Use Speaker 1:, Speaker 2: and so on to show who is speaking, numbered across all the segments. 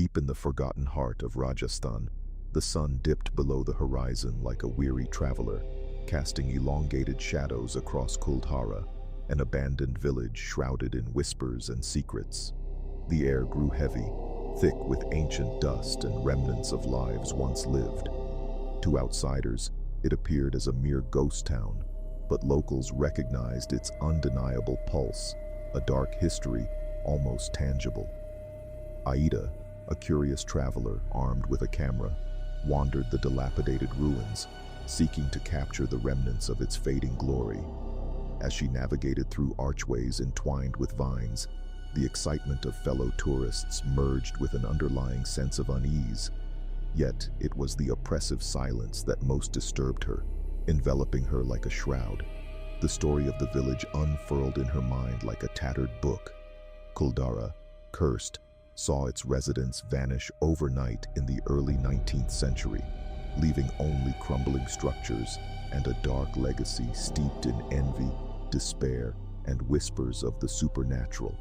Speaker 1: Deep in the forgotten heart of Rajasthan, the sun dipped below the horizon like a weary traveler, casting elongated shadows across Kuldhara, an abandoned village shrouded in whispers and secrets. The air grew heavy, thick with ancient dust and remnants of lives once lived. To outsiders, it appeared as a mere ghost town, but locals recognized its undeniable pulse, a dark history almost tangible. Aida, a curious traveler armed with a camera, wandered the dilapidated ruins, seeking to capture the remnants of its fading glory. As she navigated through archways entwined with vines, the excitement of fellow tourists merged with an underlying sense of unease. Yet it was the oppressive silence that most disturbed her, enveloping her like a shroud. The story of the village unfurled in her mind like a tattered book. Kuldhara, cursed, saw its residents vanish overnight in the early 19th century, leaving only crumbling structures and a dark legacy steeped in envy, despair, and whispers of the supernatural.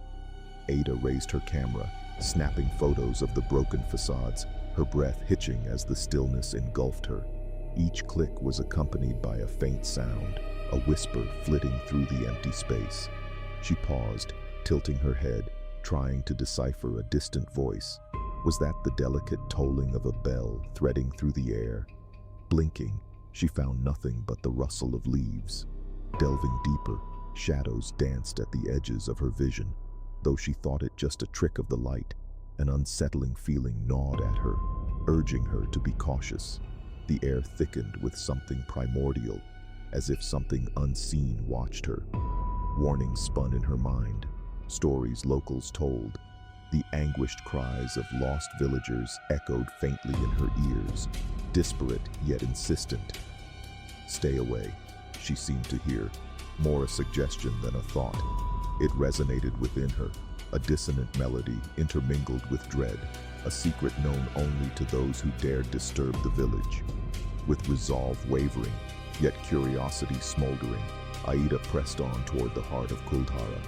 Speaker 1: Aida raised her camera, snapping photos of the broken facades, her breath hitching as the stillness engulfed her. Each click was accompanied by a faint sound, a whisper flitting through the empty space. She paused, tilting her head, trying to decipher a distant voice. Was that the delicate tolling of a bell threading through the air? Blinking, she found nothing but the rustle of leaves. Delving deeper, shadows danced at the edges of her vision. Though she thought it just a trick of the light, an unsettling feeling gnawed at her, urging her to be cautious. The air thickened with something primordial, as if something unseen watched her. Warnings spun in her mind, stories locals told. The anguished cries of lost villagers echoed faintly in her ears, disparate yet insistent. Stay away, she seemed to hear, more a suggestion than a thought. It resonated within her, a dissonant melody intermingled with dread, a secret known only to those who dared disturb the village. With resolve wavering, yet curiosity smoldering, Aida pressed on toward the heart of Kuldhara.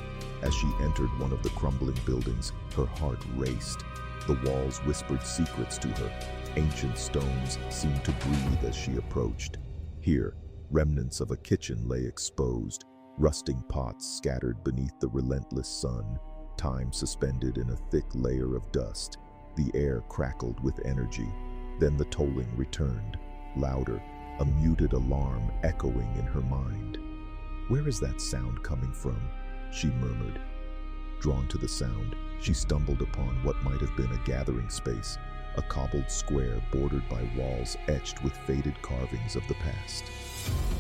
Speaker 1: As she entered one of the crumbling buildings, her heart raced. The walls whispered secrets to her. Ancient stones seemed to breathe as she approached. Here, remnants of a kitchen lay exposed, rusting pots scattered beneath the relentless sun, time suspended in a thick layer of dust. The air crackled with energy. Then the tolling returned, louder, a muted alarm echoing in her mind. Where is that sound coming from? She murmured. Drawn to the sound, she stumbled upon what might have been a gathering space, a cobbled square bordered by walls etched with faded carvings of the past.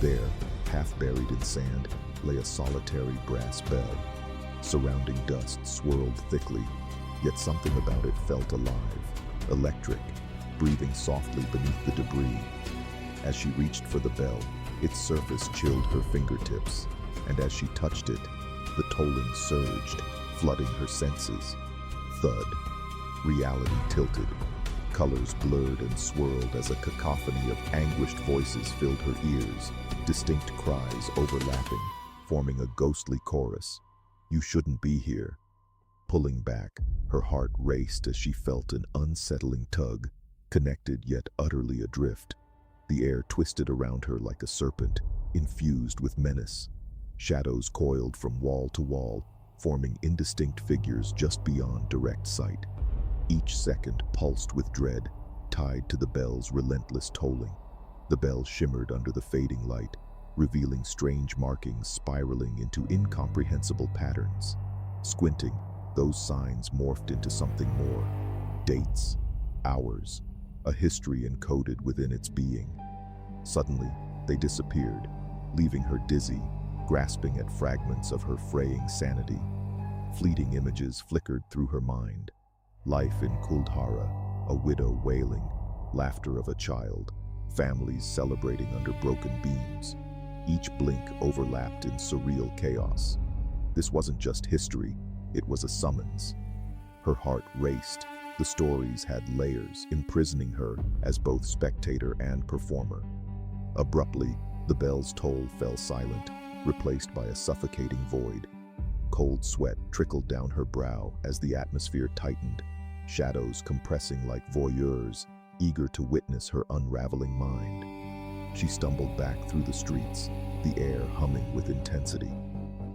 Speaker 1: There, half buried in sand, lay a solitary brass bell. Surrounding dust swirled thickly, yet something about it felt alive, electric, breathing softly beneath the debris. As she reached for the bell, its surface chilled her fingertips, and as she touched it, the tolling surged, flooding her senses. Thud. Reality tilted. Colors blurred and swirled as a cacophony of anguished voices filled her ears, distinct cries overlapping, forming a ghostly chorus. You shouldn't be here. Pulling back, her heart raced as she felt an unsettling tug, connected yet utterly adrift. The air twisted around her like a serpent, infused with menace. Shadows coiled from wall to wall, forming indistinct figures just beyond direct sight. Each second pulsed with dread, tied to the bell's relentless tolling. The bell shimmered under the fading light, revealing strange markings spiraling into incomprehensible patterns. Squinting, those signs morphed into something more. Dates, hours, a history encoded within its being. Suddenly, they disappeared, leaving her dizzy, grasping at fragments of her fraying sanity. Fleeting images flickered through her mind. Life in Kuldhara, a widow wailing, laughter of a child, families celebrating under broken beams. Each blink overlapped in surreal chaos. This wasn't just history, it was a summons. Her heart raced. The stories had layers, imprisoning her as both spectator and performer. Abruptly, the bell's toll fell silent, replaced by a suffocating void. Cold sweat trickled down her brow as the atmosphere tightened. shadows compressing like voyeurs, eager to witness her unraveling mind. She stumbled back through the streets, the air humming with intensity.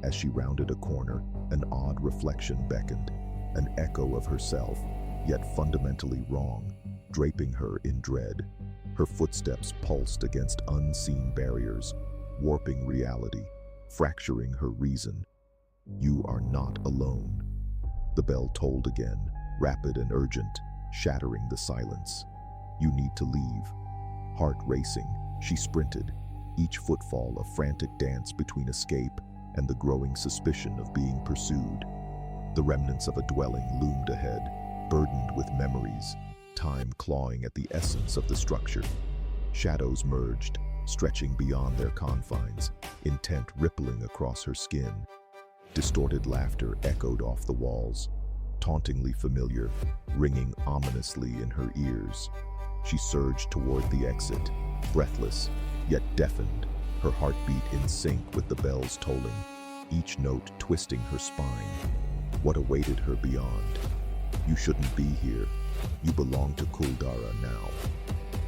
Speaker 1: As she rounded a corner, an odd reflection beckoned, an echo of herself, yet fundamentally wrong, draping her in dread. Her footsteps pulsed against unseen barriers, warping reality, fracturing her reason. "You are not alone." The bell tolled again, rapid and urgent, shattering the silence. "You need to leave." Heart racing, she sprinted, each footfall a frantic dance between escape and the growing suspicion of being pursued. The remnants of a dwelling loomed ahead, burdened with memories, time clawing at the essence of the structure. Shadows merged, stretching beyond their confines, intent rippling across her skin. Distorted laughter echoed off the walls, tauntingly familiar, ringing ominously in her ears. She surged toward the exit, breathless, yet deafened, her heartbeat in sync with the bell's tolling, each note twisting her spine. What awaited her beyond? "You shouldn't be here. You belong to Kuldhara now."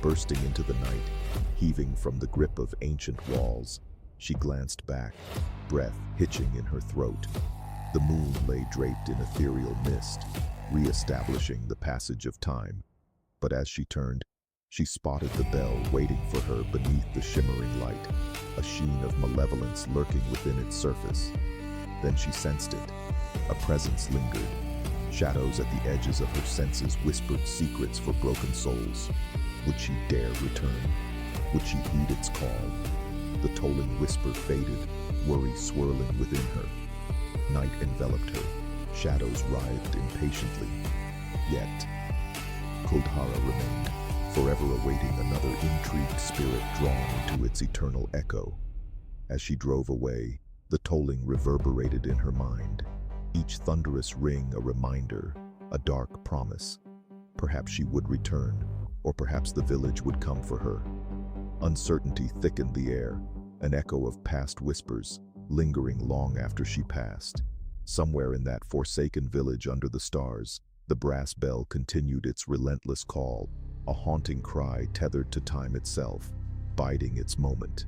Speaker 1: Bursting into the night, heaving from the grip of ancient walls, she glanced back, breath hitching in her throat. The moon lay draped in ethereal mist, re-establishing the passage of time. But as she turned, she spotted the bell waiting for her beneath the shimmering light, a sheen of malevolence lurking within its surface. Then she sensed it. A presence lingered. Shadows at the edges of her senses whispered secrets for broken souls. Would she dare return? Would she heed its call? The tolling whisper faded, worry swirling within her. Night enveloped her. Shadows writhed impatiently. Yet, Kuldhara remained, forever awaiting another intrigued spirit drawn to its eternal echo. As she drove away, the tolling reverberated in her mind, each thunderous ring a reminder, a dark promise. Perhaps she would return, or perhaps the village would come for her. Uncertainty thickened the air, an echo of past whispers, lingering long after she passed. Somewhere in that forsaken village under the stars, the brass bell continued its relentless call, a haunting cry tethered to time itself, biding its moment.